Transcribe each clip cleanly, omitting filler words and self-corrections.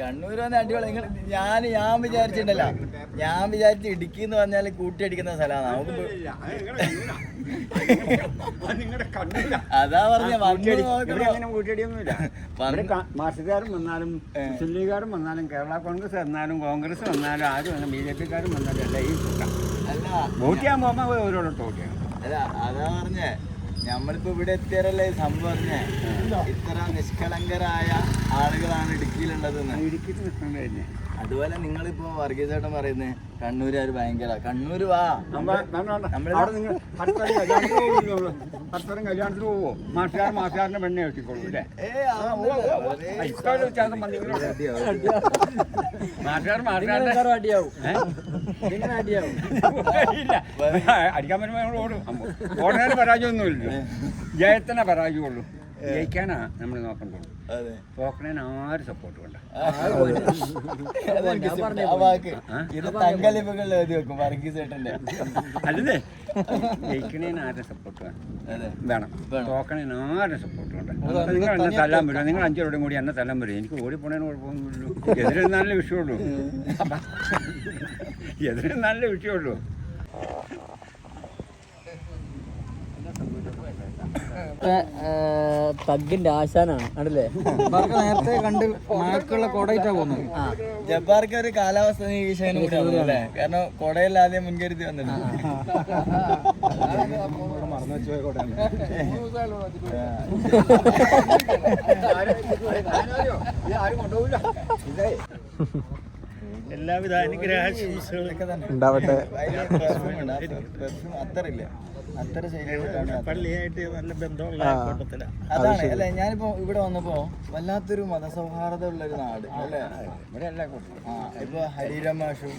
കണ്ണൂർ വന്ന അടിപൊളി. ഞാൻ വിചാരിച്ചിട്ടുണ്ടല്ലോ, ഞാൻ വിചാരിച്ച് ഇടുക്കി എന്ന് പറഞ്ഞാൽ കൂട്ടിയടിക്കുന്ന സ്ഥലമാണ്. നമുക്ക് അതാ പറഞ്ഞ മാർക്സികാരും വന്നാലും മുസ്ലിം ലീഗുകാരും വന്നാലും കേരള കോൺഗ്രസ് വന്നാലും കോൺഗ്രസ് വന്നാലും ആരും വന്നാലും BJP-ക്കാരും വന്നാലും എല്ലാം ഈ വോട്ട് ചെയ്യാൻ പോകുമ്പോൾ ഓരോടൊട്ട് വോട്ട് ചെയ്യണം. അല്ല അതാ പറഞ്ഞേ, നമ്മളിപ്പോ ഇവിടെ എത്തിയാലല്ലേ സംഭവം പറഞ്ഞേ, ഇത്ര നിഷ്കളങ്കരായ ആളുകളാണ് ഇടുക്കിയിലുള്ളതെന്ന്. ഇടുക്കിയിൽ നിൽക്കേണ്ട തന്നെ. അതുപോലെ നിങ്ങളിപ്പോ വർഗീസേട്ടൻ പറയുന്നത് കണ്ണൂരുകാർ ഭയങ്കര, കണ്ണൂര് വാ പരസ്പരം കല്യാണത്തിന് പോവോ? മാഷാറിന്റെ പെണ്ണെ വെട്ടിക്കോളൂ അല്ലേ? അടിക്കാൻ വരുമ്പോൾ ഓടും. ഓടുന്നതിന് പരാജയമൊന്നുമില്ല, ജയത്തിനെ പരാജയമുള്ളൂ. ജയിക്കാനാ നമ്മൾ നോക്കണ്ടുള്ളൂ. പോക്കണേന് ആരും സപ്പോർട്ട് വേണ്ട. അല്ലേ, ജയിക്കണേന് ആരുടെ സപ്പോർട്ട് വേണം, പോക്കണേന് ആരുടെ സപ്പോർട്ട് വേണ്ട. നിങ്ങൾ എന്നെ തല്ലാൻ വരും, നിങ്ങൾ 5 പേരോടും കൂടി എന്നെ തല്ലാൻ വരും. എനിക്ക് ഓടിപ്പോണേന് കുഴപ്പമൊന്നുമില്ലല്ലോ. എതിരെന്നാലേ വിഷയമുള്ളൂ, എതിരെന്നാലേ വിഷയമുള്ളൂ. തഗ്ഗിന്റെ ആശാനാണ് ആണല്ലേ. നേരത്തെ കണ്ട് മഴക്കുള്ള കൊടയിട്ടാ പോകുന്നത്. ജബ്ബാർക്ക് ഒരു കാലാവസ്ഥ നിരീക്ഷകനും കൂടി ആണല്ലേ, കാരണം കൊടയിൽ ആദ്യം മുൻകരുതി വന്നിട്ടുണ്ട്. മറന്നു വെച്ച കൊടയാണ്. എല്ലാവിധ അനുഗ്രഹാശംസകളൊക്കെ ഉണ്ടാവട്ടെ. അത്തറില്ല, അത്തര പള്ളിയായിട്ട് നല്ല ബന്ധമുള്ള കൂട്ടത്തിലാണ്. അതാണ് അല്ലെ. ഞാനിപ്പോ ഇവിടെ വന്നപ്പോ വല്ലാത്തൊരു മതസൗഹാർദ്ദം ഉള്ളൊരു നാട് അല്ലേ. ഇപ്പൊ ഹരിരമാഷും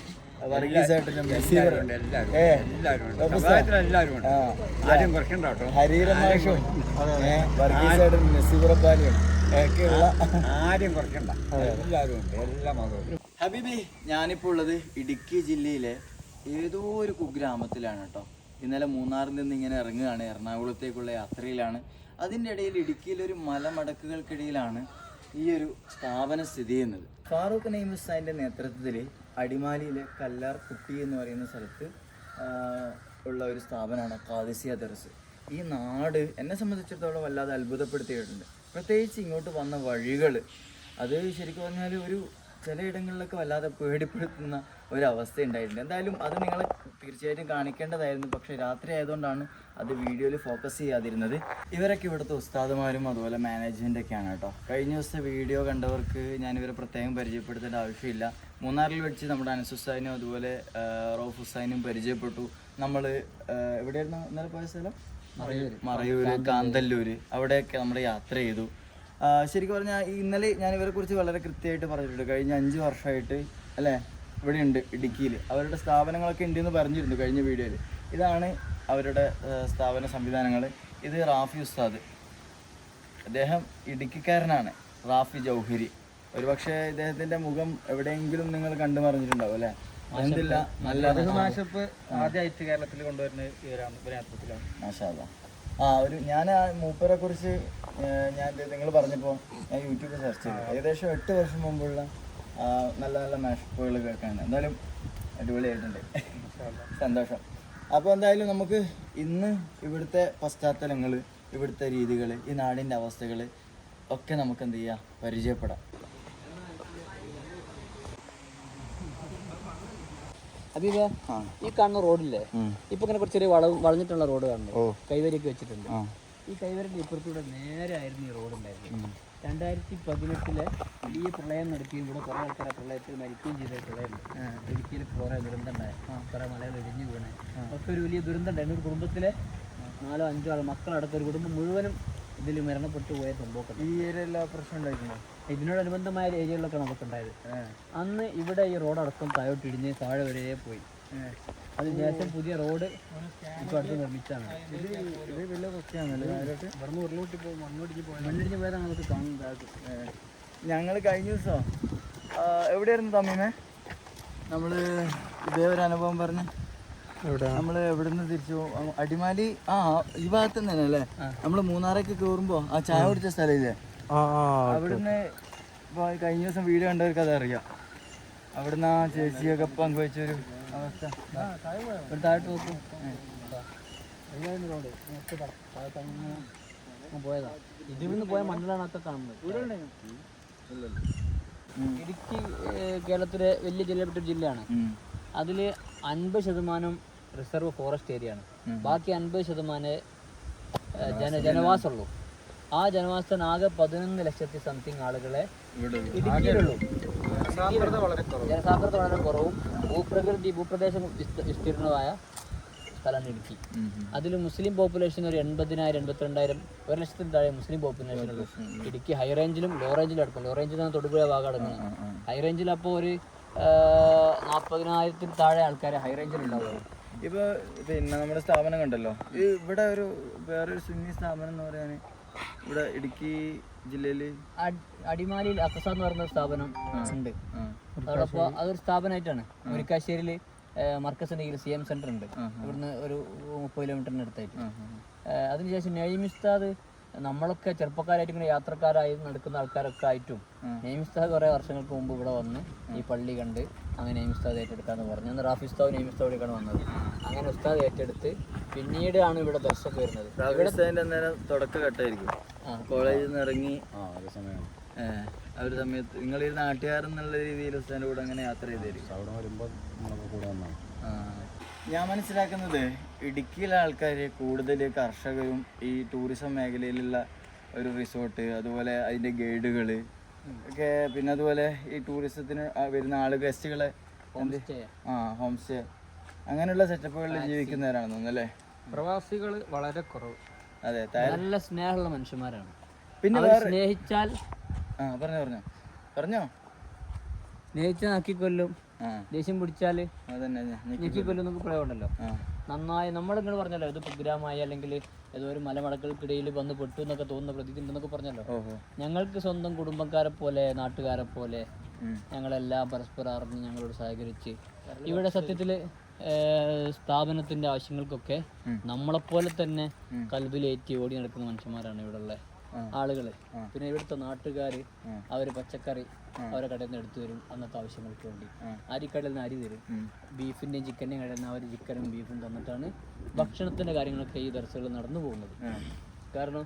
ഹരീരമാഷും വർഗീസേട്ടൻ നസീബുറപ്പാനിയും ഒക്കെയുള്ള ആരും കുറയ്ക്കണ്ട, എല്ലാവരും ഉണ്ട്, എല്ലാ മതവും. ഹബീബി, ഞാനിപ്പോൾ ഉള്ളത് ഇടുക്കി ജില്ലയിലെ ഏതോ ഒരു കുഗ്രാമത്തിലാണ് കേട്ടോ. ഇന്നലെ മൂന്നാറിൽ നിന്ന് ഇങ്ങനെ ഇറങ്ങുകയാണ്, എറണാകുളത്തേക്കുള്ള യാത്രയിലാണ്. അതിൻ്റെ ഇടയിൽ ഇടുക്കിയിലൊരു മലമടക്കുകൾക്കിടയിലാണ് ഈ ഒരു സ്ഥാപനം സ്ഥിതി ചെയ്യുന്നത്. ഫാറൂഖ് നഈം ഉസ്താദിൻ്റെ നേതൃത്വത്തിൽ അടിമാലിയിലെ കല്ലാർ കുട്ടി എന്ന് പറയുന്ന സ്ഥലത്ത് ഉള്ള ഒരു സ്ഥാപനമാണ് ഖാദിസിയ ദർസ്. ഈ നാട് എന്നെ സംബന്ധിച്ചിടത്തോളം വല്ലാതെ അത്ഭുതപ്പെടുത്തിയിട്ടുണ്ട്. പ്രത്യേകിച്ച് ഇങ്ങോട്ട് വന്ന വഴികൾ, അത് ശരിക്കും പറഞ്ഞാൽ ഒരു ചിലയിടങ്ങളിലൊക്കെ വല്ലാതെ പേടിപ്പെടുത്തുന്ന ഒരവസ്ഥ ഉണ്ടായിട്ടുണ്ട്. എന്തായാലും അത് നിങ്ങളെ തീർച്ചയായിട്ടും കാണിക്കേണ്ടതായിരുന്നു, പക്ഷേ രാത്രി ആയതുകൊണ്ടാണ് അത് വീഡിയോയിൽ ഫോക്കസ് ചെയ്യാതിരുന്നത്. ഇവരൊക്കെ ഇവിടുത്തെ ഉസ്താദുമാരും അതുപോലെ മാനേജ്മെൻറ്റൊക്കെയാണ് കേട്ടോ. കഴിഞ്ഞ ദിവസത്തെ വീഡിയോ കണ്ടവർക്ക് ഞാനിവരെ പ്രത്യേകം പരിചയപ്പെടുത്തേണ്ട ആവശ്യമില്ല. മൂന്നാറിൽ വെച്ച് നമ്മുടെ അനസ് ഉസ്താദിനും അതുപോലെ റൌഫ് ഉസ്താദിനും പരിചയപ്പെട്ടു. നമ്മൾ എവിടെയായിരുന്നു ഇന്നലെ പോയ സ്ഥലം? മറയൂര്, കാന്തല്ലൂര്, അവിടെയൊക്കെ നമ്മൾ യാത്ര ചെയ്തു. ശരിക്കും പറഞ്ഞാൽ ഇന്നലെ ഞാൻ ഇവരെക്കുറിച്ച് വളരെ കൃത്യമായിട്ട് പറഞ്ഞിട്ടുണ്ട്. കഴിഞ്ഞ 5 വർഷമായിട്ട് അല്ലേ ഇവിടെയുണ്ട് ഇടുക്കിയിൽ. അവരുടെ സ്ഥാപനങ്ങളൊക്കെ ഉണ്ടെന്ന് പറഞ്ഞിരുന്നു കഴിഞ്ഞ വീഡിയോയിൽ. ഇതാണ് അവരുടെ സ്ഥാപന സംവിധാനങ്ങൾ. ഇത് റാഫി ഉസ്താദ്, അദ്ദേഹം ഇടുക്കിക്കാരനാണ്, റാഫി ജൗഹരി. ഒരുപക്ഷെ ഇദ്ദേഹത്തിൻ്റെ മുഖം എവിടെയെങ്കിലും നിങ്ങൾ കണ്ടു മറിഞ്ഞിട്ടുണ്ടാവും അല്ലേ? എന്തില്ല, നല്ല ആദ്യമായിട്ട് കേരളത്തിൽ കൊണ്ടുവരുന്ന ഇവരാണ്. മാഷാ അല്ലാ. ഒരു ഞാൻ മൂപ്പരെ കുറിച്ച് നിങ്ങൾ പറഞ്ഞപ്പോൾ ഞാൻ യൂട്യൂബിൽ സെർച്ച് ചെയ്തു. ഏകദേശം 8 വർഷം മുമ്പുള്ള നല്ല നല്ല മാഷപ്പുകൾ കേൾക്കാനുണ്ട്. എന്തായാലും അടിപൊളിയായിട്ടുണ്ട്, സന്തോഷം. അപ്പോൾ എന്തായാലും നമുക്ക് ഇന്ന് ഇവിടുത്തെ പശ്ചാത്തലങ്ങൾ, ഇവിടുത്തെ രീതികൾ, ഈ നാടിൻ്റെ അവസ്ഥകൾ ഒക്കെ നമുക്ക് എന്ത് ചെയ്യാം, പരിചയപ്പെടാം. അബീബ, ഈ കാണുന്ന റോഡില്ലേ, ഇപ്പൊ ഇങ്ങനെ കുറച്ചൊരു വളഞ്ഞിട്ടുള്ള റോഡ് കാണുന്നു, കൈവരിയൊക്കെ വെച്ചിട്ടുണ്ട്. ഈ കൈവരിന്റെ ഇപ്പുറത്തൂടെ നേരെ ആയിരുന്നു ഈ റോഡ് ഉണ്ടായിരുന്നു. 2018 വലിയ പ്രളയം നടത്തി. ഇവിടെ കുറെ ആൾക്കാരെ പ്രളയത്തിൽ മരിക്കുകയും ചെയ്ത പ്രളയം ഇടുക്കിയിൽ കുറെ ദുരന്തം ഉണ്ടായി. കുറെ മലകൾ ഇടിഞ്ഞു വീണേ, ഒക്കെ ഒരു വലിയ ദുരന്തം ഉണ്ടായിരുന്നു. ഒരു കുടുംബത്തിലെ 4-5 ആൾ മക്കളടക്കം ഒരു കുടുംബം മുഴുവനും ഇതിൽ മരണപ്പെട്ടു പോയ സംഭവം ഈ ഏരിയയിലെ പ്രശ്നം ഉണ്ടായിരുന്നു. ഇതിനോടനുബന്ധമായ ഏരിയകളിലൊക്കെ നമുക്കുണ്ടായത്. അന്ന് ഇവിടെ ഈ റോഡടക്കം താഴോട്ട് ഇടിഞ്ഞ് താഴെ വരെ പോയി. അതിനുശേഷം പുതിയ റോഡ് ഇപ്പോൾ അടുത്ത് നിർമ്മിച്ചാണ്. ഇത് വലിയ പ്രശ്നമാണല്ലോ. മണ്ണിടിഞ്ഞ് പോയാൽ നമുക്ക് കാണുന്നത്. ഞങ്ങൾ കഴിഞ്ഞ ദിവസം എവിടെയായിരുന്നു തമ്മീമേ, നമ്മൾ ഇതേ ഒരു അനുഭവം പറഞ്ഞ് നമ്മൾ എവിടെ നിന്ന് തിരിച്ചു അടിമാലി ഈ ഭാഗത്ത് തന്നെ അല്ലേ. നമ്മൾ മൂന്നാറൊക്കെ കയറുമ്പോൾ ആ ചായ കുടിച്ച സ്ഥലമില്ലേ, അവിടുന്ന് ഇപ്പോൾ കഴിഞ്ഞ ദിവസം വീഡിയോ കണ്ടവർക്ക് അതറിയാം. അവിടുന്ന് ആ ചേച്ചിയൊക്കെ പങ്കുവെച്ചൊരു അവസ്ഥ. ഒരു താഴോട്ട് നോക്കും റോഡ് പോയതാ. ഇതിൽ നിന്ന് പോയ മണ്ണിലാണ് ഒക്കെ കാണുന്നത്. ഇടുക്കി കേരളത്തിലെ വലിയ ജില്ലപ്പെട്ട ജില്ലയാണ്. അതിൽ 50% റിസർവ് ഫോറസ്റ്റ് ഏരിയ ആണ്. ബാക്കി 50% ജനവാസമുള്ളൂ. ആ ജനവാസത്തിന് ആകെ 11 ലക്ഷത്തി സംതിങ് ആളുകളെ ഇടുക്കിയിലുള്ളൂ. ജനസാന്ദ്രത വളരെ കുറവും ഭൂപ്രദേശം വിസ്തീർണമായ സ്ഥലമാണ് ഇടുക്കി. അതിൽ മുസ്ലിം പോപ്പുലേഷൻ ഒരു 80,000 82,000 1 ലക്ഷത്തിൽ താഴെ മുസ്ലിം പോപ്പുലേഷൻ ഉള്ളൂ. ഇടുക്കി ഹൈ റേഞ്ചിലും ലോ റേഞ്ചിലും അടക്കും. ലോ റേഞ്ചിലാണ് തൊടുപുഴ ഭാഗം അടങ്ങുന്നത്. ഹൈ റേഞ്ചിൽ അപ്പോൾ ഒരു 40,000 താഴെ ആൾക്കാർ ഹൈ റേഞ്ചിൽ ഉണ്ടാവുള്ളൂ. ഇപ്പോൾ പിന്നെ നമ്മുടെ സ്ഥാപനം കണ്ടല്ലോ, ഇവിടെ ഒരു വേറൊരു സുന്നി സ്ഥാപനം എന്ന് പറയാൻ ഇവിടെ ഇടുക്കി ജില്ലയിൽ അടിമാലിയിൽ അക്കസ എന്ന് പറയുന്ന ഒരു സ്ഥാപനം ഉണ്ട്. അതോടൊപ്പം അതൊരു സ്ഥാപനമായിട്ടാണ്. മുരിക്കാശ്ശേരിയിൽ മർക്കസിന്റെ കീഴിൽ CM സെന്റർ ഉണ്ട്. ഇവിടുന്ന് ഒരു 30 കിലോമീറ്ററിന് അടുത്തായിട്ട്. അതിനുശേഷം നെയ്മ് ഉസ്താദ് നമ്മളൊക്കെ ചെറുപ്പക്കാരായിട്ട് ഇങ്ങനെ യാത്രക്കാരായി നടക്കുന്ന ആൾക്കാരൊക്കെ ആയിട്ടും നെയ്മ് ഉസ്താദ് കുറേ വർഷങ്ങൾക്ക് മുമ്പ് ഇവിടെ വന്ന് ഈ പള്ളി കണ്ട് അങ്ങനെ നെയ്മ് ഉസ്താദ് ഏറ്റെടുക്കാന്ന് പറഞ്ഞു. അന്ന് റാഫി ഉസ്താദ് നെയ്മ് ഉസ്താദിലേക്കാണ് വന്നത്. അങ്ങനെ ഉസ്താദ് ഏറ്റെടുത്ത് പിന്നീട് ആണ് ഇവിടെ ദർശനം വരുന്നത്. തുടക്കഘട്ടമായിരിക്കും. കോളേജിൽ നിന്ന് ഇറങ്ങി ആ ഒരു സമയത്ത് നിങ്ങൾ ഈ നാട്ടുകാരെന്നുള്ള രീതിയിൽ ഉസ്താദിന്റെ കൂടെ അങ്ങനെ യാത്ര ചെയ്തായിരിക്കും. അവിടെ വരുമ്പോൾ നമ്മളൊക്കെ കൂടെ വന്നാണ്. ഞാൻ മനസ്സിലാക്കുന്നത് ഇടുക്കിയിലെ ആൾക്കാർ കൂടുതൽ കർഷകരും ഈ ടൂറിസം മേഖലയിലുള്ള ഒരു റിസോർട്ട്, അതുപോലെ അതിൻ്റെ ഗൈഡുകൾ ഒക്കെ, പിന്നെ അതുപോലെ ഈ ടൂറിസത്തിന് വരുന്ന ആളുകൾ ഗസ്റ്റുകളെ ഹോം സ്റ്റേ അങ്ങനെയുള്ള സെറ്റപ്പുകളിൽ ജീവിക്കുന്നവരാണെന്ന് തോന്നുന്നു അല്ലേ? പ്രവാസികൾ വളരെ കുറവ്. അതെ, നല്ല സ്നേഹമുള്ള മനുഷ്യന്മാരാണ്. പിന്നെ സ്നേഹിച്ചാൽ പറഞ്ഞോ സ്നേഹിച്ചാൽ നക്കിക്കൊല്ലും, ദേഷ്യം പിടിച്ചാല് ഞെക്കിക്കൊല്ലും എന്നൊക്കെ പ്രയോഗമുണ്ടല്ലോ. നന്നായി നമ്മളിങ്ങനെ പറഞ്ഞല്ലോ, ഇത് കുഗ്രാമായി അല്ലെങ്കിൽ ഏതോ ഒരു മലമടക്കൾക്കിടയിൽ വന്ന് പെട്ടു എന്നൊക്കെ തോന്നുന്ന പ്രതീതി ഉണ്ടെന്നൊക്കെ പറഞ്ഞല്ലോ. ഞങ്ങൾക്ക് സ്വന്തം കുടുംബക്കാരെ പോലെ നാട്ടുകാരെ പോലെ ഞങ്ങളെല്ലാം പരസ്പരം അറിഞ്ഞ് ഞങ്ങളോട് സഹകരിച്ച് ഇവിടെ സത്യത്തിൽ സ്ഥാപനത്തിന്റെ ആവശ്യങ്ങൾക്കൊക്കെ നമ്മളെപ്പോലെ തന്നെ കൽബിലേറ്റി ഓടി നടക്കുന്ന മനുഷ്യന്മാരാണ് ഇവിടെയുള്ള ആളുകള്. പിന്നെ ഇവിടുത്തെ നാട്ടുകാര് അവര് പച്ചക്കറി അവരെ കടയിൽ നിന്ന് എടുത്തു തരും അന്നത്തെ ആവശ്യങ്ങൾക്ക് വേണ്ടി. അരിക്കടയിൽ നിന്ന് അരി തരും. ബീഫിന്റെയും ചിക്കൻ്റെയും കടയിൽ നിന്ന് അവർ ചിക്കനും ബീഫും തന്നിട്ടാണ് ഭക്ഷണത്തിന്റെ കാര്യങ്ങളൊക്കെ ഈ ദർശകൾ നടന്നു പോകുന്നത്. കാരണം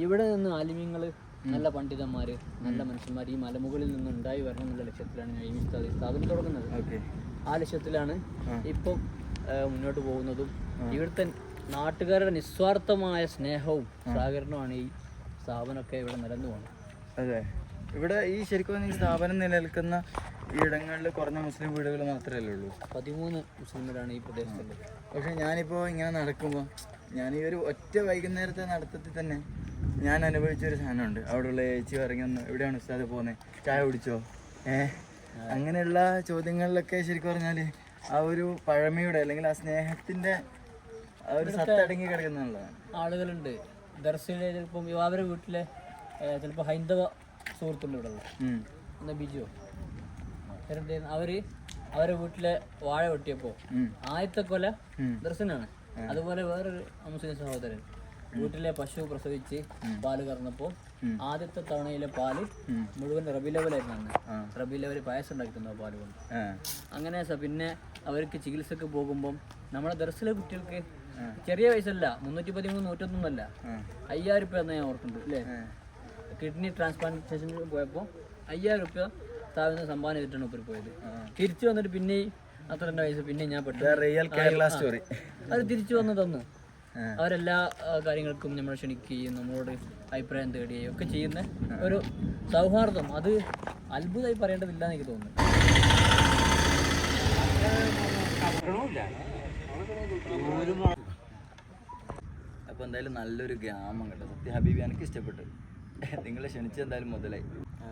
ഇവിടെ നിന്ന് ആലിമ്യങ്ങള് നല്ല പണ്ഡിതന്മാര് നല്ല മനുഷ്യന്മാർ ഈ മലമുകളിൽ നിന്ന് ഉണ്ടായി വരണം എന്നുള്ള ലക്ഷ്യത്തിലാണ് ഞാൻ ഈ സ്ഥാപനം തുടങ്ങുന്നത്. ആ ലക്ഷ്യത്തിലാണ് ഇപ്പം മുന്നോട്ട് പോകുന്നതും. ഇവിടുത്തെ നാട്ടുകാരുടെ നിസ്വാർത്ഥമായ സ്നേഹവും സഹകരണവുമാണ് ഈ സ്ഥാപനമൊക്കെ ഇവിടെ നിലനിന്നു പോകുന്നത്. അതെ, ഇവിടെ ഈ ശരിക്കും ഈ സ്ഥാപനം നിലനിൽക്കുന്ന ഇടങ്ങളിൽ കുറഞ്ഞ മുസ്ലിം വീടുകൾ മാത്രമല്ലേ ഉള്ളൂ. 13 മുസ്ലിംകളാണ് ഈ പ്രദേശത്തുള്ളത്. പക്ഷെ ഞാനിപ്പോൾ ഇങ്ങനെ നടക്കുമ്പോൾ ഞാൻ ഈ ഒരു ഒറ്റ വൈകുന്നേരത്തെ നടത്തത്തിൽ തന്നെ ഞാൻ അനുഭവിച്ചൊരു സാധനമുണ്ട്. അവിടെയുള്ള ചേച്ചി ഇറങ്ങി വന്ന് എവിടെയാണ് ഉസ്താദ് പോകുന്നത്, ചായ കുടിച്ചോ, അങ്ങനെയുള്ള ചോദ്യങ്ങളിലൊക്കെ ശരിക്കും പറഞ്ഞാൽ ആ ഒരു പഴമയുടെ അല്ലെങ്കിൽ ആ സ്നേഹത്തിൻ്റെ ആ ഒരു സത്തടങ്ങി കിടക്കുന്നുള്ളതാണ്. ആളുകളുണ്ട് ദർശയിലെ ചിലപ്പം അവരുടെ വീട്ടിലെ ചിലപ്പോൾ ഹൈന്ദവ സുഹൃത്തുണ്ട് ഇവിടെ ഉള്ള എന്താ ബിജുവോ അവരെ വീട്ടിലെ വാഴ വെട്ടിയപ്പോൾ ആദ്യത്തെ കൊല ദർശനാണ്. അതുപോലെ വേറൊരു മുസ്ലിം സഹോദരൻ വീട്ടിലെ പശു പ്രസവിച്ച് പാല് കറന്നപ്പോൾ ആദ്യത്തെ തവണയിലെ പാല് മുഴുവൻ റബി ലെവലായിരുന്നു. അന്ന് റബി ലെവൽ പായസം ഉണ്ടാക്കി തന്നു പാല് കൊണ്ട്. അങ്ങനെ പിന്നെ അവർക്ക് ചികിത്സക്ക് പോകുമ്പം നമ്മുടെ ദർശയിലെ കുട്ടികൾക്ക് ചെറിയ വയസ്സല്ല, 313 101 5,000 രൂപ എന്ന് ഞാൻ ഓർക്കുന്നുണ്ട് അല്ലേ. കിഡ്നി ട്രാൻസ്പ്ലാന്റേഷന് പോയപ്പോൾ 5,000 രൂപ സ്ഥാപനം സംഭാവന ചെയ്തിട്ടാണ് ഉപ്പർ പോയത്. തിരിച്ചു വന്നിട്ട് പിന്നെയും അത്ര എൻ്റെ വയസ്സ് പിന്നെ ഞാൻ അത് തിരിച്ചു വന്ന് തന്നു. അവരെല്ലാ കാര്യങ്ങൾക്കും നമ്മളെ ക്ഷണിക്കുകയും നമ്മളോട് അഭിപ്രായം തേടുകയും ഒക്കെ ചെയ്യുന്ന ഒരു സൗഹാർദ്ദം, അത് അത്ഭുതമായി പറയേണ്ടതില്ല എന്ന് എനിക്ക് തോന്നുന്നു. അപ്പോൾ എന്തായാലും നല്ലൊരു ഗ്രാമം കേട്ടോ. സത്യ ഹബീബി എനിക്ക് ഇഷ്ടപ്പെട്ടു. നിങ്ങളെ ക്ഷണിച്ച് എന്തായാലും മുതലായി.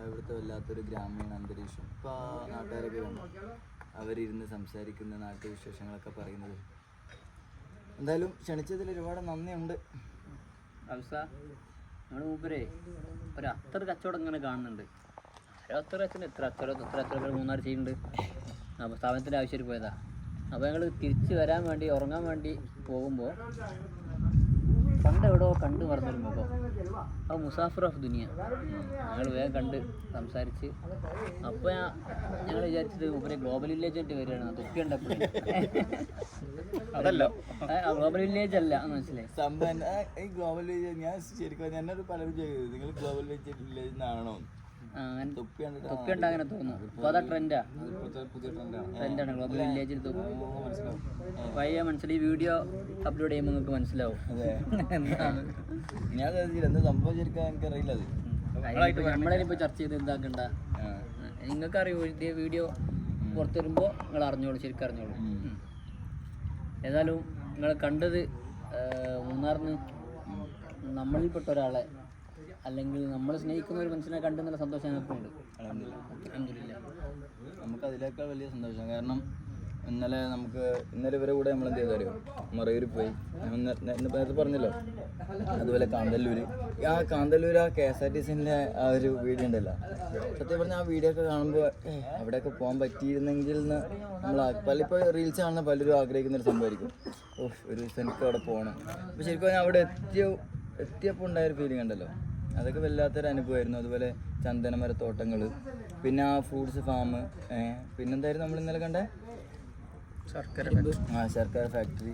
ഇവിടുത്തെ വല്ലാത്തൊരു ഗ്രാമീണ അന്തരീക്ഷം. ഇപ്പോൾ നാട്ടുകാരൊക്കെ വേണം അവരിരുന്ന് സംസാരിക്കുന്ന നാട്ടുവിശേഷങ്ങളൊക്കെ പറയുന്നത്. എന്തായാലും ക്ഷണിച്ചതിൽ ഒരുപാട് നന്ദിയുണ്ട്. നമ്മുടെ മൂപ്പരേ ഒരു അത്ര കച്ചവടം ഇങ്ങനെ കാണുന്നുണ്ട്. അത്ര അച്ഛൻ എത്ര മൂന്നാർ ചെയ്യുന്നുണ്ട്. അപ്പോൾ സ്ഥാപനത്തിൻ്റെ ആവശ്യമായിട്ട് പോയതാ. അപ്പോൾ ഞങ്ങൾ തിരിച്ച് വരാൻ വേണ്ടി ഉറങ്ങാൻ വേണ്ടി പോകുമ്പോൾ പണ്ട് എവിടെയോ കണ്ടു പറഞ്ഞൊരു മുഖം, അത് മുസാഫിർ ഓഫ് ദുനിയ. ഞങ്ങൾ വേഗം കണ്ട് സംസാരിച്ച്. അപ്പോൾ ഞങ്ങൾ വിചാരിച്ചത് മൂപ്പര് ഗ്ലോബൽ വില്ലേജ് ആയിട്ട് വരികയാണ്. തൊപ്പി ഉണ്ടപ്പോൾ അതല്ലോ ഗ്ലോബൽ വില്ലേജ് അല്ല എന്ന് മനസ്സിലായി. സംഭവം ഈ ഗ്ലോബൽ വില്ലേജ് ഞാൻ ശരിക്കും എന്നോട് പലരും ചെയ്തത് നിങ്ങൾ ഗ്ലോബൽ വില്ലേജ് എന്നാണോ തൊപ്പി തൊപ്പിയുണ്ട് അങ്ങനെ തോന്നുന്നു. അപ്പോൾ അതാ ട്രെൻഡാണ്, ട്രെൻഡാണ് ഗ്ലോബൽ വില്ലേജിൽ തൊപ്പി. പയ്യ മനസ്സിലായി. ഈ വീഡിയോ അപ്ലോഡ് ചെയ്യുമ്പോൾ നിങ്ങൾക്ക് മനസ്സിലാവും എന്താണ് ഞാൻ എന്താ സംഭവം ശരിക്കും എനിക്കറിയില്ല. അത് നമ്മളിപ്പോൾ ചർച്ച ചെയ്ത് എന്താക്കണ്ട, നിങ്ങൾക്ക് അറിയൂ. ഇതേ വീഡിയോ പുറത്ത് വരുമ്പോൾ നിങ്ങൾ അറിഞ്ഞോളൂ, ശരിക്കും അറിഞ്ഞോളൂ. ഏതായാലും നിങ്ങൾ കണ്ടത് മൂന്നാറിന് നമ്മളിൽപ്പെട്ട ഒരാളെ, അല്ലെങ്കിൽ നമ്മൾ സ്നേഹിക്കുന്ന ഒരു മനുഷ്യനെ കണ്ടെന്നുള്ള സന്തോഷം ഞങ്ങൾക്കുണ്ട്. നമുക്ക് അതിനേക്കാൾ വലിയ സന്തോഷം. കാരണം ഇന്നലെ ഇവരെ കൂടെ നമ്മൾ എന്ത് ചെയ്താലും മറയൂർ പോയി. നേരത്തെ പറഞ്ഞല്ലോ, അതുപോലെ കാന്തല്ലൂർ. ആ KSRTCൻ്റെ ആ ഒരു വീഡിയോ ഉണ്ടല്ലോ, സത്യം പറഞ്ഞാൽ ആ വീഡിയോ ഒക്കെ കാണുമ്പോൾ അവിടെയൊക്കെ പോകാൻ പറ്റിയിരുന്നെങ്കിൽ എന്ന് നമ്മൾ ഇപ്പോൾ റീൽസ് കാണുന്ന പലരും ആഗ്രഹിക്കുന്നൊരു സംഭവമായിരിക്കും. ഒരു ദിവസം എനിക്ക് അവിടെ പോകണം. അപ്പോൾ ശരിക്കും പറഞ്ഞാൽ അവിടെ എത്തിയപ്പോൾ ഉണ്ടായൊരു ഫീലിംഗ് ഉണ്ടല്ലോ, അതൊക്കെ വല്ലാത്തൊരു അനുഭവമായിരുന്നു. അതുപോലെ ചന്ദനമരത്തോട്ടങ്ങൾ, പിന്നെ ആ ഫ്രൂട്ട്സ് ഫാം, പിന്നെന്തായിരുന്നു നമ്മൾ ഇന്നലെ കണ്ടേ ശർക്കര ഫാക്ടറി.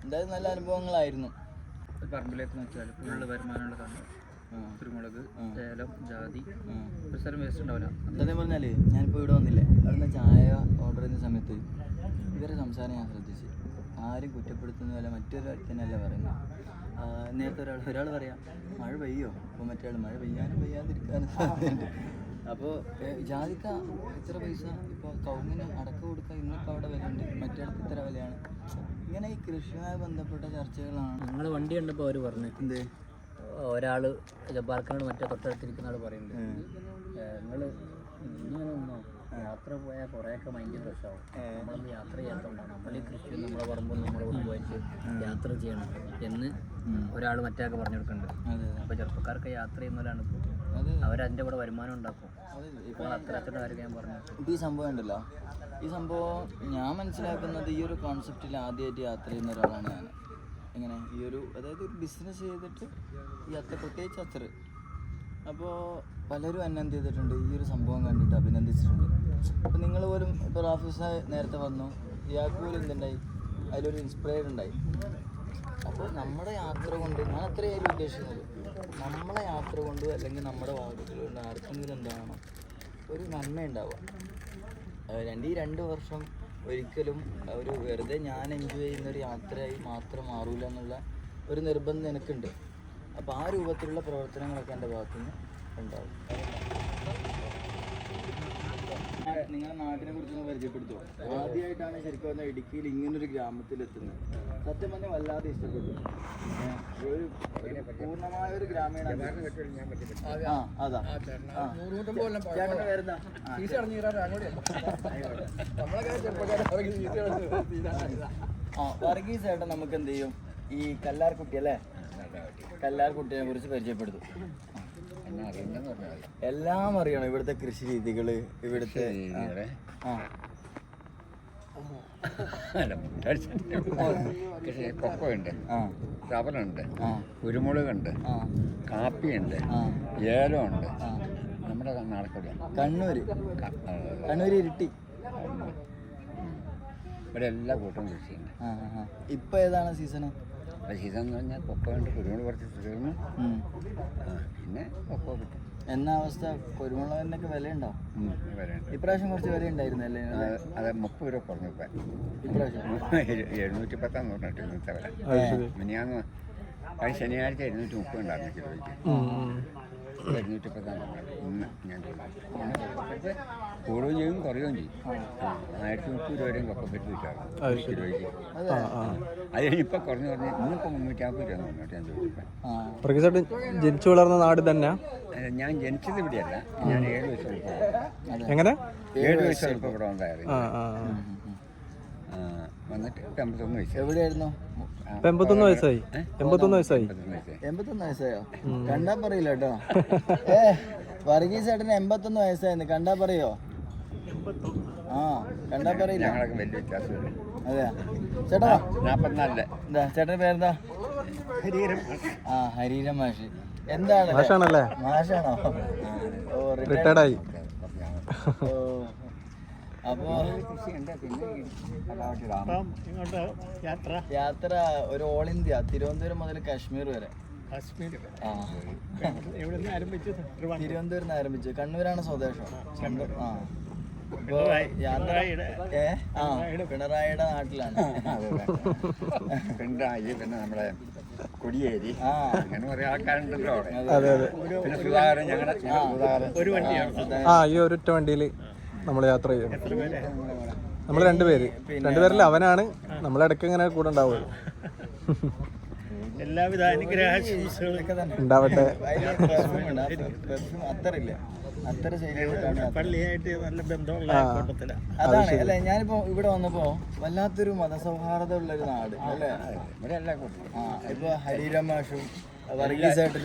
എന്തായാലും നല്ല അനുഭവങ്ങളായിരുന്നു. പറമ്പിലേക്ക് നോക്കിയാൽ ഫുള്ള് വരുമാനമുള്ള സാധനം. കുരുമുളക്, ഏലം, ജാതി, ഒരു സ്ഥലം വേസ്റ്റ് ഉണ്ടാവില്ല. സത്യം പറഞ്ഞാൽ ഞാനിപ്പോൾ ഇവിടെ വന്നില്ലേ, അവിടുന്ന് ചായ ഓർഡർ ചെയ്യുന്ന സമയത്ത് ഇവരെ സംസാരം ഞാൻ ശ്രദ്ധിച്ച്. ആരും കുറ്റപ്പെടുത്തുന്നതല്ല, മറ്റൊരാൾക്കന്നല്ല പറയുന്നത്. നേരത്തെ ഒരാൾ പറയാം മഴ പെയ്യോ, അപ്പോൾ മറ്റേ മഴ പെയ്യാതിരിക്കാനും സാധ്യതയുണ്ട്. അപ്പോൾ ജാതിക്ക ഇത്ര പൈസ, ഇപ്പോൾ കവുങ്ങിന് അടക്ക കൊടുക്കുക, ഇന്നൊക്കെ അവിടെ വിലയുണ്ട്, മറ്റേടത്ത് ഇത്ര വിലയാണ്. ഇങ്ങനെ ഈ കൃഷിയുമായി ബന്ധപ്പെട്ട ചർച്ചകളാണ്. ഞങ്ങൾ വണ്ടി കണ്ടപ്പോൾ അവർ പറഞ്ഞു, എന്ത് ഒരാൾ ജബ്ബാർക്കനോട് മറ്റേ തൊട്ടടുത്തിരിക്കുന്ന ആൾ പറയുന്നുണ്ട്, നിങ്ങൾ ഇങ്ങനെ ഒന്നോ യാത്ര പോയാൽ കുറേയൊക്കെ മൈൻഡ് ഫ്രഷ് ആവും. നമ്മളൊന്ന് യാത്ര ചെയ്യാത്തതുകൊണ്ടാണ് നമ്മൾ ഈ കൃഷി നമ്മളെ പറമ്പും നമ്മളെ കൊണ്ടുപോയിട്ട് യാത്ര ചെയ്യണം എന്ന് ഒരാൾ മറ്റേക്ക് പറഞ്ഞു കൊടുക്കുന്നുണ്ട്. അപ്പോൾ ചെറുപ്പക്കാർക്ക് യാത്ര ചെയ്യുന്നവരാണ് ഇപ്പോൾ, അവരതിൻ്റെ കൂടെ വരുമാനം ഉണ്ടാക്കും. ഇപ്പോൾ അത്ര കാര്യം ഞാൻ പറഞ്ഞു. ഇപ്പോൾ ഈ സംഭവം ഉണ്ടല്ലോ, ഈ സംഭവം ഞാൻ മനസ്സിലാക്കുന്നത് ഈ ഒരു കോൺസെപ്റ്റിൽ ആദ്യമായിട്ട് യാത്ര ചെയ്യുന്ന ഒരാളാണ് ഞാൻ. എങ്ങനെ ഈ ഒരു അതായത് ഒരു ബിസിനസ് ചെയ്തിട്ട് ഈ അത്ര പ്രത്യേകിച്ച് അത്ര. അപ്പോൾ പലരും എന്നെ എന്ത് ചെയ്തിട്ടുണ്ട്, ഈ ഒരു സംഭവം കണ്ടിട്ട് അഭിനന്ദിച്ചിട്ടുണ്ട്. അപ്പോൾ നിങ്ങൾ പോലും ഇപ്പോൾ റാഫീസ് നേരത്തെ വന്നു, ഇയാൾക്ക് പോലും എന്തുണ്ടായി, അതിലൊരു ഇൻസ്പയർഡ് ഉണ്ടായി. അപ്പോൾ നമ്മുടെ യാത്ര കൊണ്ട് ഞാൻ അത്രയായാലും ഉദ്ദേശിക്കുന്നത്, നമ്മളെ യാത്ര കൊണ്ട് അല്ലെങ്കിൽ നമ്മുടെ വാക്കുകൾ കൊണ്ട് ആർക്കെങ്കിലും എന്താണ് ഒരു നന്മ ഉണ്ടാവുക. ഈ 2 വർഷം ഒരിക്കലും ഒരു വെറുതെ ഞാൻ എൻജോയ് ചെയ്യുന്നൊരു യാത്രയായി മാത്രം മാറൂല എന്നുള്ള ഒരു നിർബന്ധം എനിക്കുണ്ട്. അപ്പോൾ ആ രൂപത്തിലുള്ള പ്രവർത്തനങ്ങളൊക്കെ എൻ്റെ ഭാഗത്തുനിന്ന് ഉണ്ടാവും. നിങ്ങളുടെ നാട്ടിനെ കുറിച്ചൊന്ന് പരിചയപ്പെടുത്തുമോ? ആദ്യമായിട്ടാണ് ശരിക്കും പറഞ്ഞാൽ ഇടുക്കിയിൽ ഇങ്ങനൊരു ഗ്രാമത്തിലെത്തുന്നത്. സത്യം പറഞ്ഞാൽ വല്ലാതെ ഇഷ്ടപ്പെട്ടു. ഒരു പൂർണ്ണമായ ഒരു ഗ്രാമീണ. അതാ ചേട്ടൻ്റെ പേരെന്താ? വർഗീസ് ചേട്ടൻ നമുക്ക് എന്ത് ചെയ്യും, ഈ കല്ലാർകുട്ടി അല്ലേ, കല്ലാർകുട്ടിയെ കുറിച്ച് പരിചയപ്പെടുത്തും. എല്ലാം അറിയണം, ഇവിടുത്തെ കൃഷി രീതികള്, ഇവിടുത്തെ കൊക്കോയുണ്ട്, റബ്ബറുണ്ട്, കുരുമുളകുണ്ട്, കാപ്പിയുണ്ട്, ഏലമുണ്ട്. നമ്മുടെ നാടക്കോടി കണ്ണൂര് ഇരിട്ടി. ഇവിടെ എല്ലാ കൂട്ടം കൃഷിയുണ്ട്. ഇപ്പൊ ഏതാണ് സീസണ്? സീസൺ എന്ന് പറഞ്ഞാൽ കൊക്കോ ഉണ്ട്, കുരുമുളക് കുറച്ച് തീർന്നു, പിന്നെ കൊക്കോ കിട്ടും. എന്നാ അവസ്ഥ? കുരുമുളകിനൊക്കെ വിലയുണ്ടോ? വിലയുണ്ട്. ഇപ്രാവശ്യം കുറച്ച് വില ഉണ്ടായിരുന്നല്ലേ? അത് 30 രൂപ കുറഞ്ഞു. ഇപ്രാവശ്യം 710 പറഞ്ഞിട്ട് ഇന്നത്തെ വില. മിനിയാന്ന് ശനിയാഴ്ച 730 ഉണ്ടായിരുന്നു കിലോയ്ക്ക്. 710 ഇന്ന് ഞാൻ കൂടുകയും ചെയ്യും കുറയുകയും ചെയ്യും. 1030 രൂപ വരെയും കൊക്കപ്പെട്ട് വിറ്റാറുണ്ട് കിലോയ്ക്ക്. അത് കഴിഞ്ഞിപ്പോൾ കുറഞ്ഞ് ഇന്നിപ്പോൾ 350 രൂപ 350 രൂപ. ജനിച്ചു വളർന്ന നാട് തന്നെ? ഞാൻ ജനിച്ചത് ഇവിടെയല്ല, ഞാൻ 7 വയസ്സ് എങ്ങനെ 7 വയസ്സ് ഇവിടെ വന്നായിരുന്നു. വന്നിട്ട് 81 വയസ്സ്. എവിടെയായിരുന്നു? 81 വയസ്സായി. 81 വയസ്സായി. 81 വയസ്സായോ? കണ്ടാ പറയില്ല കേട്ടോ. വർഗീസ് ചേട്ടന് 81 വയസ്സായിരുന്നു. കണ്ടാ പറയോ? കണ്ടാ പറയില്ല. ഞങ്ങളൊക്കെ വലിയ വ്യത്യാസമില്ല. അതെയാ ചേട്ടാ? 44. എന്താ ചേട്ടൻ്റെ പേരെന്താ? ആ ഹരീരം മാഷ് എന്താണ് മാഷാണല്ലേ? മാഷാണോ? ഓ റിട്ടയർഡായി. ഓ അപ്പോ യാത്ര ഒരു ഓൾ ഇന്ത്യ തിരുവനന്തപുരം മുതൽ കാശ്മീർ വരെ. ആ തിരുവനന്തപുരം നിന്ന് ആരംഭിച്ചു. കണ്ണൂരാണ് സ്വദേശം. ആ പിണറായിയുടെ നാട്ടിലാണ്. പിണറായി പിന്നെ നമ്മുടെ കൊടിയേരി ആ അങ്ങനെ കുറെ ആൾക്കാരുണ്ടല്ലോ. അതെ അതെ. പിന്നെ സുധാകരൻ ഞങ്ങളുടെ സുധാകരൻ ഒരു വണ്ടിയാണ്. ആ ഈ ഒരൊറ്റ വണ്ടിയിൽ നമ്മൾ യാത്ര ചെയ്യും. നമ്മൾ രണ്ടുപേരല്ല, അവനാണ്. നമ്മളിടയ്ക്ക് ഇങ്ങനെ കൂടെ ഉണ്ടാവുമല്ലോ. എല്ലാവിധ അനുഗ്രഹാശംസകളൊക്കെ തന്നെ ഉണ്ടാവട്ടെ. അത്തറില്ല അത്തര ശൈലിയിലാണ്. പള്ളിയായിട്ട് നല്ല ബന്ധമുള്ള കൂട്ടത്തിലാണ്. അതാണ് അല്ലെ. ഞാനിപ്പോ ഇവിടെ വന്നപ്പോ വല്ലാത്തൊരു മതസൗഹാർദ്ദം ഉള്ളൊരു നാട് അല്ലേ. ഇവിടെ എല്ലാ കൂട്ടരും ആ ഇപ്പൊ ഹരീരം മാഷും വർഗീസായിട്ടും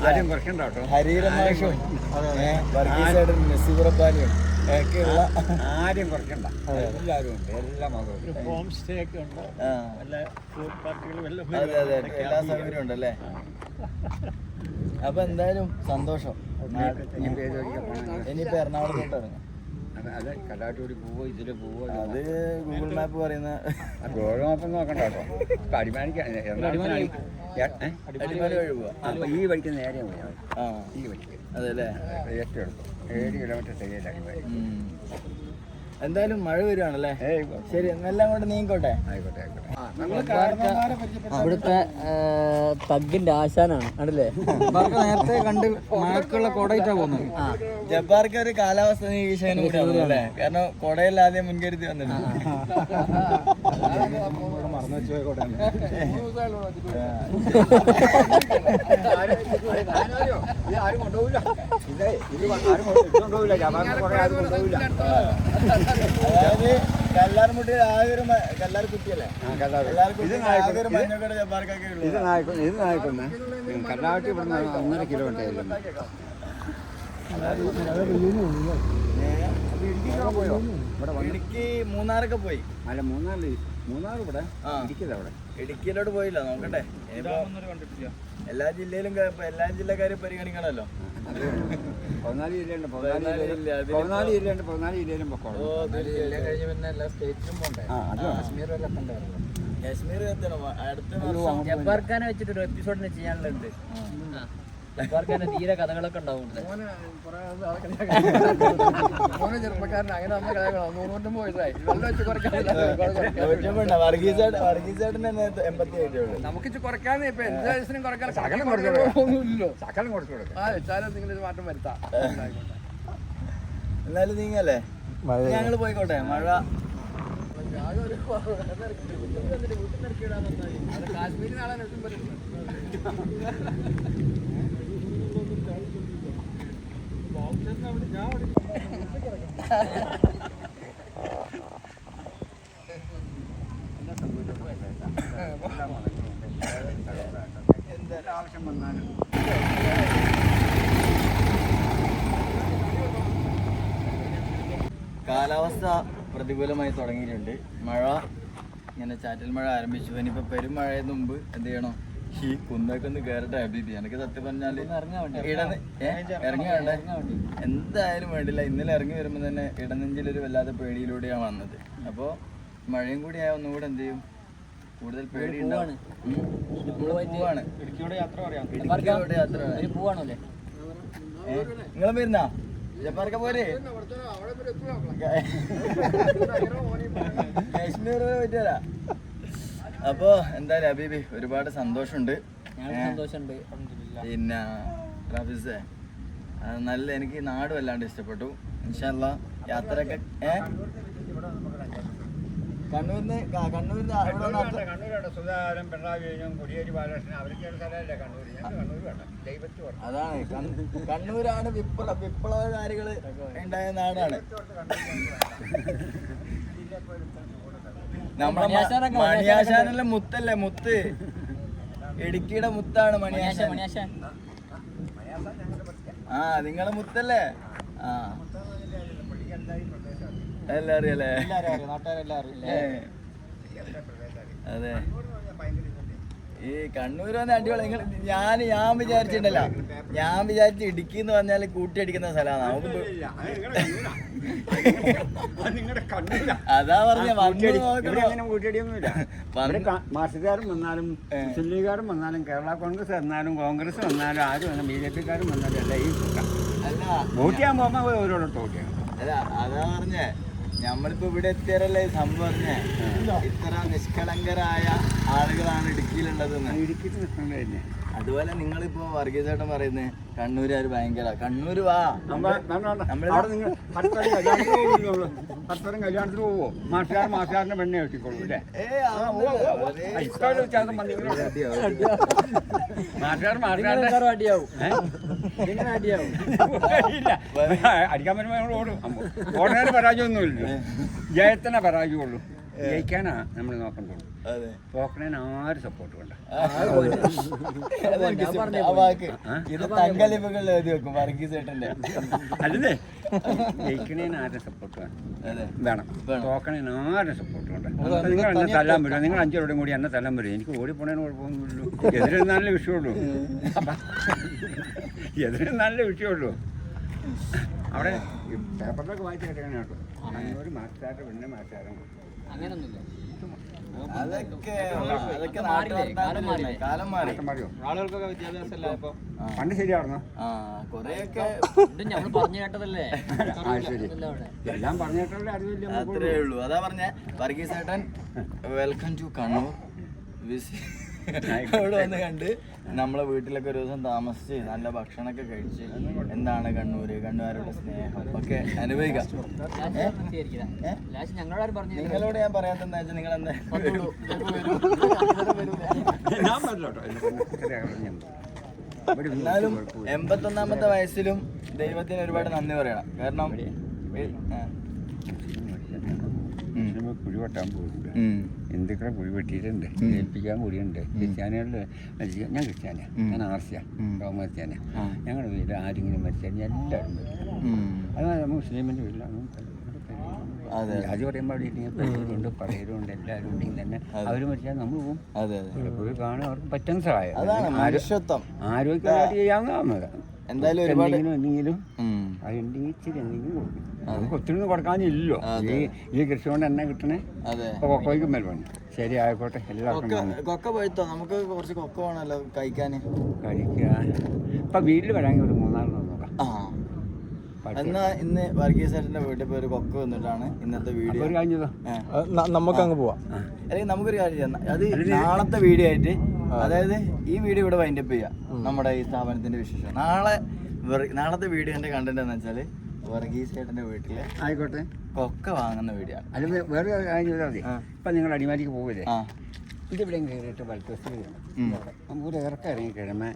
ആരും കുറയ്ക്കണ്ട കേട്ടോ. ഹരീരം മാഷും വർഗീസായിട്ടും നസീബുറബ്ബാനിയും ഒക്കെയുള്ള ആരും കുറയ്ക്കണ്ട. എല്ലാവരും ഉണ്ട്, എല്ലാ മതവും. ഒരു ഹോം സ്റ്റേ ഒക്കെ ഉണ്ട്. എല്ലാ ഫുഡ് പാർട്ടികളും എല്ലാം അതെ അതെ എല്ലാ സൗകര്യം ഉണ്ടല്ലേ. അപ്പൊ എന്തായാലും സന്തോഷം. ഇനിയിപ്പോ എറണാകുളത്തോട്ട് ഇറങ്ങാം. അതെ കല്ലാട്ടൂരി പോവോ ഇതില് പോവോ അത് ഗൂഗിൾ മാപ്പ് പറയുന്ന ഗോൾ മാപ്പം നോക്കണ്ട കേട്ടോ. അടിമാലി വഴി പോവാ. അപ്പൊ ഈ വഴിക്ക് നേരെ പോയാൽ ആ ഈ വഴിക്ക് അതെ അല്ലേ. ഏറ്റവും എളുപ്പം 7 കിലോമീറ്റർ തികയില്ല അടിമാലി. എന്തായാലും മഴ വരുവാണല്ലേ. ശരി എന്നെല്ലാം കൊണ്ട് നീങ്ങിക്കോട്ടെ. ആയിക്കോട്ടെ ആയിക്കോട്ടെ. അവിടുത്തെ തഗ്ഗിന്റെ ആശാനാണ് അല്ലേ. നേരത്തെ കണ്ട് മഴക്കുള്ള കൊടയിട്ടാ പോകുന്നത്. ജബ്ബാർക്ക് ഒരു കാലാവസ്ഥ നിരീക്ഷകനും കൂടെ അല്ലേ. കാരണം കൊടയിൽ ആദ്യം മുൻകരുതി വന്നിട്ടുണ്ട്. മറന്നു വെച്ചു പോയിക്കോട്ടെ. ആരും കൊണ്ടുപോകില്ല. കൊണ്ടുപോകില്ല. അതായത് കല്ലാർമുട്ടി ആകെ ഒരു കല്ലാർ കുട്ടിയല്ലേ. ആകെ ഒരു മഞ്ഞക്കട ജബ്ബാർക്കൊക്കെ ഉള്ളു. ഇത് നായിക്കൊന്ന് കല്ലാട്ടി ഇവിടുന്ന് 1.5 കിലോമീറ്റർ ഇടുക്കി മൂന്നാറൊക്കെ പോയി. അല്ല മൂന്നാർ ഇവിടെ ഇടുക്കിയത് അവിടെ. ഇടുക്കിയിലോട്ട് പോയില്ല. നോക്കട്ടെ എല്ലാ ജില്ലയിലും എല്ലാ ജില്ലക്കാരും പരിഗണിക്കണമല്ലോ. 14 ജില്ലയുണ്ട്. 14 ജില്ലയിലും പൊക്കോളൂ. കാശ്മീർ എത്തണം അടുത്ത ജബ്ബാർഖാനെ വെച്ചിട്ടൊരു എപ്പിസോഡിന് ചെയ്യാനുള്ളത്. ജബ്ബാർഖാന്റെ തീരെ കഥകളൊക്കെ ഉണ്ടാവും. ചെറുപ്പക്കാരൻ അങ്ങനെ വന്ന കഥകളാണ്. 109 വയസ്സായി വർഗീസേട്ടന് 88 ഉള്ളൂ. നമുക്ക് കുറയ്ക്കാന്ന് ഇപ്പൊ എന്ത് വയസ്സിനും കുറയ്ക്കാൻ ശകലം കൊടുക്കണമല്ലോ. ശകലം കൊടുത്തു കൊടുക്കാം. വെച്ചാലും നിങ്ങൾ ഇത് മാറ്റം വരുത്താം. എന്നാലും നീങ്ങല്ലേ ഞങ്ങള് പോയിക്കോട്ടെ. മഴ കാശ്മീരിൽ നാളെ ആവശ്യം വന്നാലും കാലാവസ്ഥ പ്രതികൂലമായി തുടങ്ങിയിട്ടുണ്ട്. മഴ ഇങ്ങനെ ചാറ്റൽ മഴ ആരംഭിച്ചു. ഇനിയിപ്പോൾ പെരുമഴയതിന് മുമ്പ് എന്ത് ചെയ്യണം? ഈ കുന്നൊക്കെ ഒന്ന് കയറട്ടെ ഹബീബി. എനിക്ക് സത്യം പറഞ്ഞാൽ ഇറങ്ങി വേണ്ടേ? എന്തായാലും വേണ്ടില്ല. ഇന്നലെ ഇറങ്ങി വരുമ്പോൾ തന്നെ ഇടനെഞ്ചിലൊരു വല്ലാത്ത പേടിയിലൂടെയാണ് വന്നത്. അപ്പോൾ മഴയും കൂടി ആയ ഒന്നും കൂടെ എന്ത് ചെയ്യും? കൂടുതൽ പേടി ഉണ്ടാവാണ്. ഇടുക്കിയോടെ യാത്ര പോവാണല്ലേ. നിങ്ങളും വരുന്നാ ജബ്ബാർക്ക പോരെ? കാശ്മീർ പോയിട്ട് വരാം. അപ്പോ എന്തായാലും ഹബീബി ഒരുപാട് സന്തോഷമുണ്ട്. പിന്നെ റഫീസേ നല്ല എനിക്ക് നാട് വല്ലാണ്ട് ഇഷ്ടപ്പെട്ടു. ഇൻഷാ അല്ലാ യാത്രയൊക്കെ കണ്ണൂരിന് സുധാകരൻ പിണറായി വിജയൻ കൊടിയേരി ബാലകൃഷ്ണൻ അവർക്ക് സ്ഥലമല്ലേ കണ്ണൂർ. അതാണ് കണ്ണൂരാണ് വിപ്ലവകാരികള് ഉണ്ടായ നാടാണ്. നമ്മളെ മണിയാശാനല്ല മുത്തല്ലേ മുത്ത്. ഇടുക്കിയുടെ മുത്താണ് മണിയാശാൻ. ആ നിങ്ങളെ മുത്തല്ലേ. ആ എല്ലാം അറിയല്ലേ. അതെ, ഈ കണ്ണൂർ വന്ന അടിപൊളി. ഞാൻ വിചാരിച്ചിട്ടല്ല, ഞാൻ വിചാരിച്ച് ഇടുക്കി എന്ന് പറഞ്ഞാൽ കൂട്ടിയടിക്കുന്ന സ്ഥലമാണ്. നമുക്ക് അതാ പറഞ്ഞ മാർക്സികാരും വന്നാലും മുസ്ലിം ലീഗുകാരും വന്നാലും കേരള കോൺഗ്രസ് വന്നാലും കോൺഗ്രസ് വന്നാലും ആരും വന്നാലും BJP-ക്കാരും വന്നാലും എല്ലാം ഈ അല്ല വോട്ട് ചെയ്യാൻ പോകുമ്പോൾ ഓരോടൊട്ട് വോട്ട് ചെയ്യണം. അല്ല അതാ പറഞ്ഞേ, നമ്മളിപ്പോ ഇവിടെ എത്തിയാലല്ലേ ഈ സംഭവം പറഞ്ഞേ, ഇത്ര നിഷ്കളങ്കരായ ആളുകളാണ് ഇടുക്കിയിലുള്ളതെന്ന്. ഇടുക്കിയിൽ നിൽക്കേണ്ടത് തന്നെ. അതുപോലെ നിങ്ങളിപ്പോ വർഗീസേട്ടൻ പറയുന്നത് കണ്ണൂരുകാർ ഭയങ്കര, കണ്ണൂര് വാ അവിടെ നിങ്ങൾ പരസ്പരം കല്യാണത്തിന് പോവോ? മാഷാറിന്റെ പെണ്ണെ വെട്ടിക്കൊള്ളൂ അല്ലേ? അടിക്കാൻ വരുമ്പോൾ ഓടും. ഓടുന്നതിന് പരാജയമൊന്നുമില്ല, ജയത്തിനെ പരാജയമുള്ളൂ. ജയിക്കാനാ നമ്മൾ നോക്കണ്ടുള്ളൂ. തോക്കണേന് ആരും സപ്പോർട്ട് വേണ്ട. അല്ലേ, ജയിക്കണേന് ആരും സപ്പോർട്ട് വേണം. തോക്കണേന് ആരും സപ്പോർട്ട് വേണ്ട. നിങ്ങൾ എന്നെ തല്ലാൻ പറ്റുമോ? നിങ്ങൾ 5 പേരോടും കൂടി എന്നെ തല്ലാൻ പറ്റും. എനിക്ക് ഓടിപ്പോണേന് കുഴപ്പമൊന്നുമില്ലല്ലോ. എതിരെന്നാലേ വിഷയമുള്ളൂ. എതിരെന്നാലേ വിഷയമുള്ളൂ. അവിടെ പേപ്പറിലൊക്കെ വായിച്ചു കേട്ടേക്കണേ കേട്ടോ. കണ്ണൂർ മാറ്റാറ് പിന്നെ മാറ്റാറും അങ്ങനൊന്നുമില്ല. കാലം മാറി. ആളുകൾക്കൊക്കെ വിദ്യാഭ്യാസം ഇല്ല. ഇപ്പൊ പണ്ട് ശരിയായിരുന്നോ? കൊറേയൊക്കെ നമ്മൾ പറഞ്ഞു കേട്ടതല്ലേ, ശരി, എല്ലാം പറഞ്ഞു കേട്ടല്ലേ അറിവില്ല. അത്രേ ഉള്ളൂ. അതാ പറഞ്ഞ വർഗീസേട്ടൻ വെൽക്കം ടു കണ്ണൂർ. ഇവിടെ വന്ന് കണ്ട് നമ്മളെ വീട്ടിലൊക്കെ ഒരു ദിവസം താമസിച്ച് നല്ല ഭക്ഷണമൊക്കെ കഴിച്ച് എന്താണ് കണ്ണൂരുകാരുടെ സ്നേഹം ഒക്കെ അനുഭവിക്കാം. നിങ്ങളോട് ഞാൻ പറയാത്തെന്താ വെച്ചാൽ നിങ്ങൾ എന്താ എന്നാലും 81ാമത്തെ വയസ്സിലും ദൈവത്തിന് ഒരുപാട് നന്ദി പറയണം. കാരണം കുഴി വെട്ടാൻ പോയിട്ടുണ്ട്, ഹിന്ദുക്കളെ കുഴി വെട്ടിയിട്ടുണ്ട്, ഏൽപ്പിക്കാൻ കൂടിയുണ്ട്. ക്രിസ്ത്യാനികളിൽ ഞാൻ ക്രിസ്ത്യാനിയാണ്, ഞാൻ ആർസിയാണ്, റോമ ക്രിസ്ത്യാനിയാണ്. ഞങ്ങളുടെ വീട്ടിൽ ആരെങ്കിലും മരിച്ചാൽ എല്ലാവരും വരും. അത് മുസ്ലിമിൻ്റെ വീട്ടിലാണ്. ജാതി പറയുമ്പോൾ അവിടെ ഇരിക്കുന്ന പറയലുണ്ട്, എല്ലാവരും ഉണ്ടെങ്കിൽ തന്നെ അവർ മരിച്ചാൽ നമ്മൾ പോകും. പോയി കാണാൻ അവർക്ക് പറ്റുന്ന സഹായം, ആരോഗ്യമായിട്ട് ചെയ്യാവുന്നതാണ്. എന്തായാലും എന്തെങ്കിലും അതുണ്ടെങ്കിൽ ഇച്ചിരി എന്തെങ്കിലും കൊടുക്കും. നമുക്ക് ഒത്തിരി ഒന്നും കൊടുക്കാനില്ലല്ലോ. ഈ കൃഷി കൊണ്ട് എന്നെ കിട്ടണേ. കൊക്കോയ്ക്കും മേൽ ശരി, ആയിക്കോട്ടെ. എല്ലാവർക്കും കൊക്ക പോയിട്ടോ, നമുക്ക് കുറച്ച് കൊക്ക വേണമല്ലോ കഴിക്കാൻ. ഇപ്പൊ വീട്ടിൽ വരാമെങ്കിൽ ഒരു 3-4 നോക്കാം. എന്നാ ഇന്ന് വർഗീസേട്ടന്റെ വീട്ടിൽ പോയി ഒരു കൊക്ക വന്നിട്ടാണ് ഇന്നത്തെ വീഡിയോ. ഒരു കഴിഞ്ഞതോ നമുക്ക് അങ്ങ് പോവാം. അല്ലെങ്കിൽ നമുക്കൊരു കാര്യം ചെയ്യാം, അത് നാളത്തെ വീഡിയോ ആയിട്ട്, അതായത് ഈ വീഡിയോ ഇവിടെ വൈൻഡപ്പ് ചെയ്യാം. നമ്മുടെ ഈ സ്ഥാപനത്തിന്റെ വിശേഷം നാളത്തെ വീഡിയോന്റെ കണ്ടന്റ് എന്ന് വെച്ചാല് വർഗീസേട്ടന്റെ വീട്ടില് ആയിക്കോട്ടെ കൊക്ക വാങ്ങുന്ന വീഡിയോ ആണ്. അല്ല, വേറെ കാര്യം ചെയ്താൽ മതി. ഇപ്പൊ നിങ്ങൾ അടിമാലിക്ക് പോകില്ലേ, ഇതിവിടെ കയറിയിട്ട് വലത്തുവശത്ത് കയറണം. ഒരു ഇറക്കം ഇറങ്ങി കഴിയുമ്പോൾ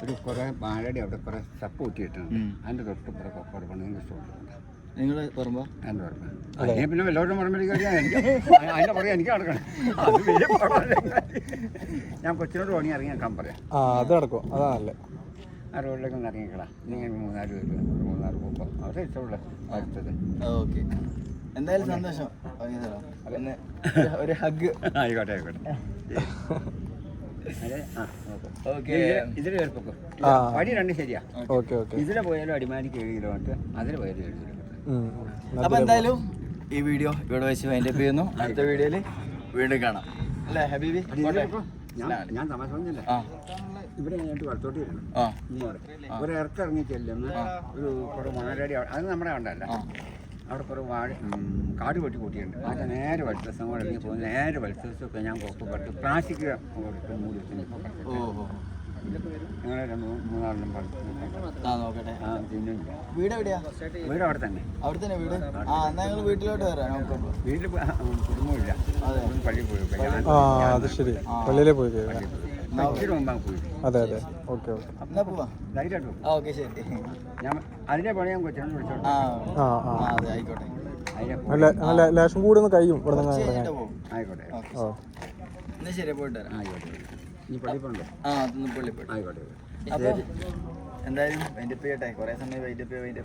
ഒരു കുറെ വാഴടി അവിടെ കുറെ ചപ്പ് കൂട്ടിയിട്ടുണ്ട്. അതിന്റെ തൊട്ടുപുറം കൊക്കോട് പണികൾ ഇഷ്ടമുണ്ട്. നിങ്ങൾ പറയുമ്പോ എൻ്റെ ഓർമ്മ അതിനെ പിന്നെ വല്ലവരും പറമ്പിൽ കഴിയാൻ അതിന്റെ പറയാം എനിക്ക് നടക്കണം. ഞാൻ കൊച്ചിനോട് പണി ഇറങ്ങിയേക്കാൻ പറയാം. അത് നടക്കും, അതാ നല്ല. ആ റോഡിലേക്ക് ഒന്ന് ഇറങ്ങിക്കളാ. നിങ്ങൾ 3-4 പേര് 3-4 പോകുമ്പോൾ അവരെ ഇഷ്ടമുള്ള അടുത്തത്. ഓക്കെ, എന്തായാലും സന്തോഷം. ഒരു ഹഗ്. ആയിക്കോട്ടെ ആയിക്കോട്ടെ. ഇതിൽ കയറിപ്പോക്കും. വഴി 2 ശരിയാ. ഇതിലെ പോയാലും അടിമാലിക്ക് 7 കിലോമീറ്റർ, അതിൽ പോയാലും 7 കിലോമീറ്റർ. അപ്പൊ എന്തായാലും ഈ വീഡിയോ ഇവിടെ വെച്ച് വൈൻഡപ്പ് ചെയ്യുന്നു. അടുത്ത വീഡിയോയിൽ വീണ്ടും കാണാം അല്ലേ ഹബീബി? ഞാൻ താമസം പറഞ്ഞില്ല, ഇവിടെ കഴിഞ്ഞിട്ട് വലത്തോട്ട് വരണം. ഒരു ഇറക്കം ഇറങ്ങി ചെല്ലുന്ന ഒരു കുറേ വാഴടി, അത് നമ്മുടെ കണ്ടല്ല, അവിടെ കുറേ കാട് വെട്ടി കൂട്ടിയിട്ടുണ്ട്. അതിൻ്റെ നേരെ വലത്തുവശം കൂടെ ഇറങ്ങി പോകുന്നത്. നേരെ വലത്തുവശമൊക്കെ ഞാൻ കൊക്ക് പറിച്ച് പ്ലാസ്റ്റിക് മൂടി വെച്ച് ഞങ്ങൾ 2-3 നോക്കട്ടെ. വീട് എവിടെയാ? വീട് അവിടെ തന്നെ. അവിടെ തന്നെ വീട്. ഞങ്ങൾ വീട്ടിലോട്ട് വരാം. വീട്ടിൽ കുടുംബമില്ല, പള്ളിയിൽ പോയി. അത് ശരി, പള്ളിയിലേ പോയി. അതെ അതെ, ഓക്കെ ഓക്കെ. എന്നാ പോവാ. ധൈര്യമായിട്ടു. ഓക്കെ ശരി. ഞാൻ അതിനെ പണി ഞാൻ കൊച്ചിനോട് വിളിച്ചോട്ടെ. അതെ ആയിക്കോട്ടെ. ലേശം കൂടി ഒന്ന് കഴിയും ഇവിടെ നിന്ന്. ആയിക്കോട്ടെ. എന്നാ ശരി, പോയിട്ട് വരാം. ആയിക്കോട്ടെ. നീ പള്ളി പോണ്ടോ? പള്ളി പോയിട്ട്. ആയിക്കോട്ടെ. അപ്പൊ എന്തായാലും വൈൻഡപ്പ് ചെയ്യട്ടെ. കുറെ സമയം വൈൻഡപ്പ് ചെയ്യട്ടെ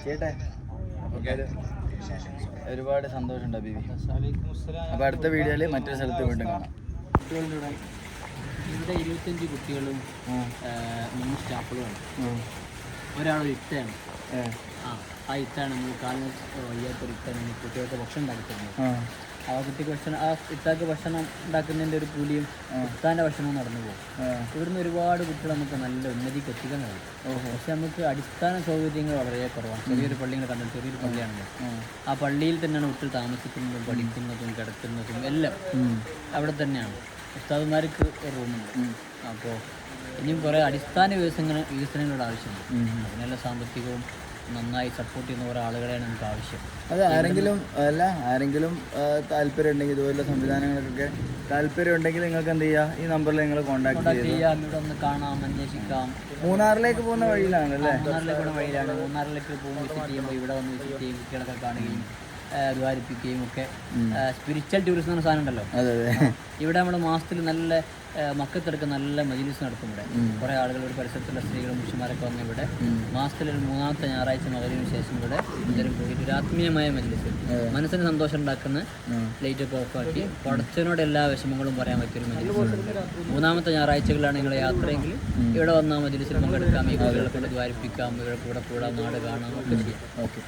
ചെയ്യട്ടെ. ഒരുപാട് സന്തോഷമുണ്ട് ബീവി. അപ്പോൾ അടുത്ത വീഡിയോയിൽ മറ്റൊരു സ്ഥലത്ത് വീണ്ടും കാണാം. ഇവിടെ 25 കുട്ടികളും 3 സ്റ്റാഫുകളുമാണ്. ഒരാളൊരു ഇത്തയാണ്. ആ ഇത്താണ് നമ്മൾ കാലിന് വയ്യാത്തൊരു ഇത്താണ് കുട്ടികൾക്ക് ഭക്ഷണം ഉണ്ടാക്കി തരുന്നത്. ആ കുട്ടിക്ക് ഭക്ഷണം, ആ ഇത്താക്ക് ഭക്ഷണം ഉണ്ടാക്കുന്നതിൻ്റെ ഒരു കൂലിയും ഇത്താൻ്റെ ഭക്ഷണവും നടന്നു പോകും. ഇവിടുന്ന് ഒരുപാട് കുട്ടികൾ നമുക്ക് നല്ല ഉന്നതിക്ക് എത്തിക്കാൻ കഴിയും. പക്ഷെ നമുക്ക് അടിസ്ഥാന സൗകര്യങ്ങൾ വളരെ കുറവാണ്. ചെറിയൊരു പള്ളി ഇങ്ങനെ കണ്ടു, ചെറിയൊരു പള്ളിയാണല്ലോ. ആ പള്ളിയിൽ തന്നെയാണ് കുട്ടികൾ താമസിക്കുന്നതും പഠിക്കുന്നതും കിടക്കുന്നതും എല്ലാം അവിടെ തന്നെയാണ്. ഉസ്താദുമാർക്ക് ഒരു റൂമുണ്ട്. അപ്പോൾ ഇനിയും കുറേ അടിസ്ഥാന വികസനങ്ങളുടെ ആവശ്യമുണ്ട്. അതിനെല്ലാം സാമ്പത്തികവും നന്നായി സപ്പോർട്ട് ചെയ്യുന്ന കുറേ ആളുകളെയാണ് നമുക്ക് ആവശ്യം. അത് ആരെങ്കിലും താല്പര്യം ഉണ്ടെങ്കിൽ ഇതുപോലുള്ള സംവിധാനങ്ങൾക്കൊക്കെ താല്പര്യം ഉണ്ടെങ്കിൽ നിങ്ങൾക്ക് എന്ത് ചെയ്യുക, ഈ നമ്പറിൽ നിങ്ങൾ കോൺടാക്ട് ചെയ്യാം. ഇവിടെ ഒന്ന് കാണാം, അന്വേഷിക്കാം. മൂന്നാറിലേക്ക് പോകുന്ന വഴിയിലാണ് അല്ലേ? മൂന്നാറിലേക്ക് പോകുന്ന വഴിയിലാണ്. മൂന്നാറിലേക്ക് വിസിറ്റ് ചെയ്യുമ്പോൾ ഇവിടെ വന്ന് വിസിറ്റ് ചെയ്യും, കുട്ടികളൊക്കെ കാണുകയും ദ്വാരിപ്പിക്കുകയും ഒക്കെ. സ്പിരിച്വൽ ടൂറിസം എന്ന സാധനം ഉണ്ടല്ലോ. ഇവിടെ നമ്മൾ മാസത്തിൽ നല്ല മക്കത്തെടുക്കുന്ന നല്ല മജ്‌ലിസ് നടക്കും. ഇവിടെ കുറേ ആളുകൾ, ഒരു പരിസരത്തുള്ള സ്ത്രീകളും പുരുഷന്മാരൊക്കെ വന്ന് ഇവിടെ മാസത്തിൽ ഒരു 3-ാമത്തെ ഞായറാഴ്ച മകരിവിന് ശേഷം ഇവിടെ എല്ലാവരും കൂടിയിട്ട് ഒരു ആത്മീയമായ മജ്‌ലിസ്, മനസ്സിന് സന്തോഷം ഉണ്ടാക്കുന്ന ലൈറ്റൊക്കെ ഓഫാക്കി പടച്ചവനോട് എല്ലാ വിഷമങ്ങളും പറയാൻ പറ്റിയൊരു മജ്‌ലിസ്. 3-ാമത്തെ ഞായറാഴ്ചകളാണ് നിങ്ങളെ യാത്രയെങ്കിൽ ഇവിടെ വന്നാൽ മജ്‌ലിസിൽ പങ്കെടുക്കാം, ഈ കുട്ടികളെ കൊണ്ട് ദ്വാരിപ്പിക്കാം, ഇവിടെ കൂടെ കൂടാം, നാട് കാണാം ഒക്കെ ചെയ്യാം. ഓക്കെ.